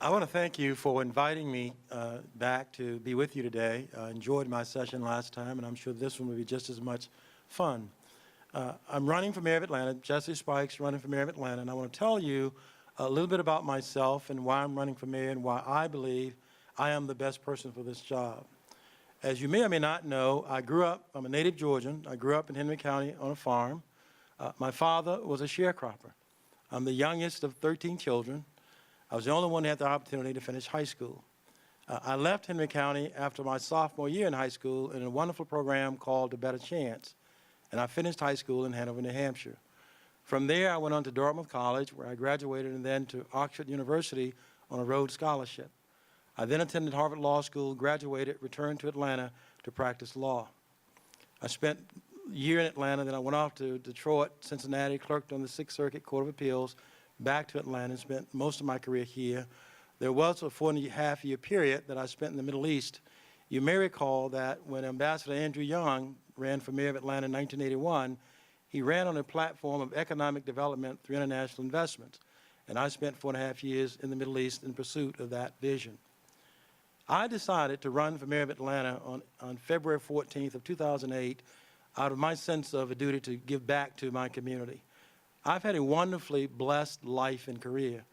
I want to thank you for inviting me back to be with you today. I enjoyed my session last time, and I'm sure this one will be just as much fun. I'm running for mayor of Atlanta. Jesse Spikes, running for mayor of Atlanta, and I want to tell you a little bit about myself and why I'm running for mayor and why I believe I am the best person for this job. As you may or may not know, I'm a native Georgian. I grew up in Henry County on a farm. My father was a sharecropper. I'm the youngest of 13 children. I was the only one who had the opportunity to finish high school. I left Henry County after my sophomore year in high school in a wonderful program called A Better Chance, and I finished high school in Hanover, New Hampshire. From there, I went on to Dartmouth College, where I graduated, and then to Oxford University on a Rhodes Scholarship. I then attended Harvard Law School, graduated, returned to Atlanta to practice law. I spent a year in Atlanta, then I went off to Detroit, Cincinnati, clerked on the Sixth Circuit Court of Appeals, back to Atlanta, and spent most of my career here. There was a 4.5-year period that I spent in the Middle East. You may recall that when Ambassador Andrew Young ran for mayor of Atlanta in 1981, he ran on a platform of economic development through international investments. And I spent 4.5 years in the Middle East in pursuit of that vision. I decided to run for mayor of Atlanta on February 14th of 2008 out of my sense of a duty to give back to my community. I've had a wonderfully blessed life and career.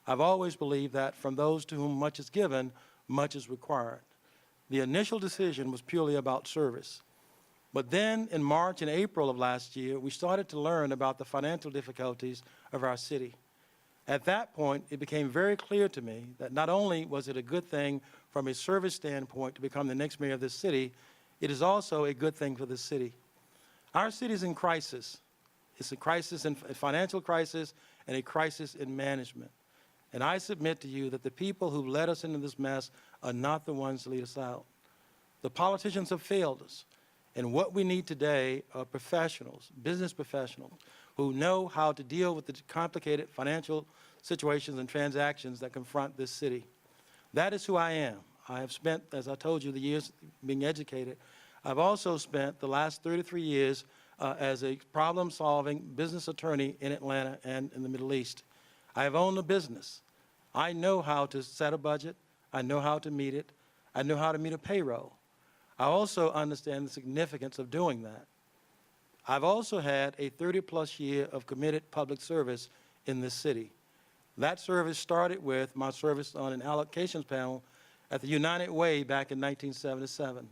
I've always believed that from those to whom much is given, much is required. The initial decision was purely about service. But then in March and April of last year, we started to learn about the financial difficulties of our city. At that point, it became very clear to me that not only was it a good thing from a service standpoint to become the next mayor of this city, it is also a good thing for the city. Our city is in crisis. It's a crisis, a financial crisis, and a crisis in management. And I submit to you that the people who led us into this mess are not the ones to lead us out. The politicians have failed us. And what we need today are professionals, business professionals, who know how to deal with the complicated financial situations and transactions that confront this city. That is who I am. I have spent, as I told you, the years being educated. I've also spent the last 33 years as a problem-solving business attorney in Atlanta and in the Middle East. I have owned a business. I know how to set a budget. I know how to meet it. I know how to meet a payroll. I also understand the significance of doing that. I've also had a 30-plus year of committed public service in this city. That service started with my service on an allocations panel at the United Way back in 1977.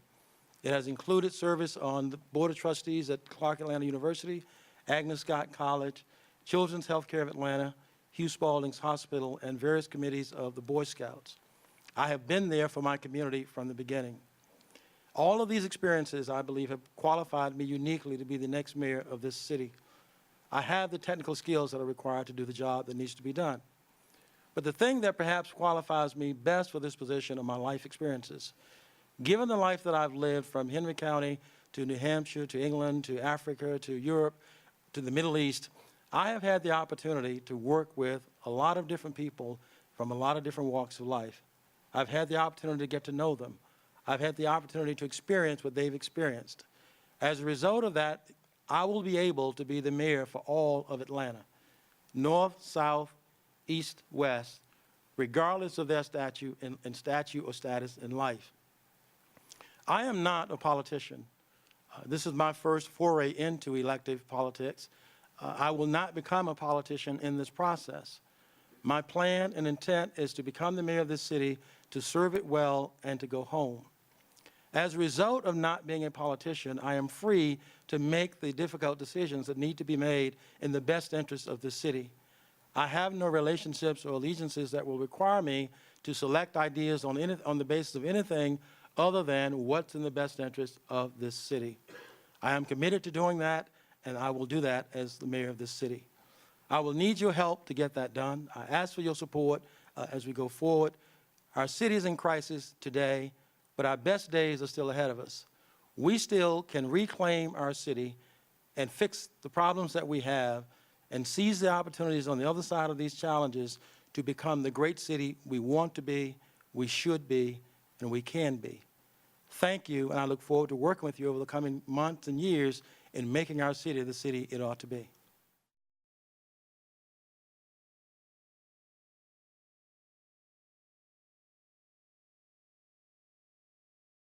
It has included service on the Board of Trustees at Clark Atlanta University, Agnes Scott College, Children's Healthcare of Atlanta, Hugh Spalding's Hospital, and various committees of the Boy Scouts. I have been there for my community from the beginning. All of these experiences, I believe, have qualified me uniquely to be the next mayor of this city. I have the technical skills that are required to do the job that needs to be done. But the thing that perhaps qualifies me best for this position are my life experiences. Given the life that I've lived from Henry County to New Hampshire, to England, to Africa, to Europe, to the Middle East, I have had the opportunity to work with a lot of different people from a lot of different walks of life. I've had the opportunity to get to know them. I've had the opportunity to experience what they've experienced. As a result of that, I will be able to be the mayor for all of Atlanta, north, south, east, west, regardless of their statute or status in life. I am not a politician. This is my first foray into elective politics. I will not become a politician in this process. My plan and intent is to become the mayor of this city, to serve it well, and to go home. As a result of not being a politician, I am free to make the difficult decisions that need to be made in the best interest of the city. I have no relationships or allegiances that will require me to select ideas on the basis of anything other than what's in the best interest of this city. I am committed to doing that, and I will do that as the mayor of this city. I will need your help to get that done. I ask for your support as we go forward. Our city is in crisis today, but our best days are still ahead of us. We still can reclaim our city and fix the problems that we have and seize the opportunities on the other side of these challenges to become the great city we want to be, we should be, and we can be. Thank you, and I look forward to working with you over the coming months and years in making our city the city it ought to be.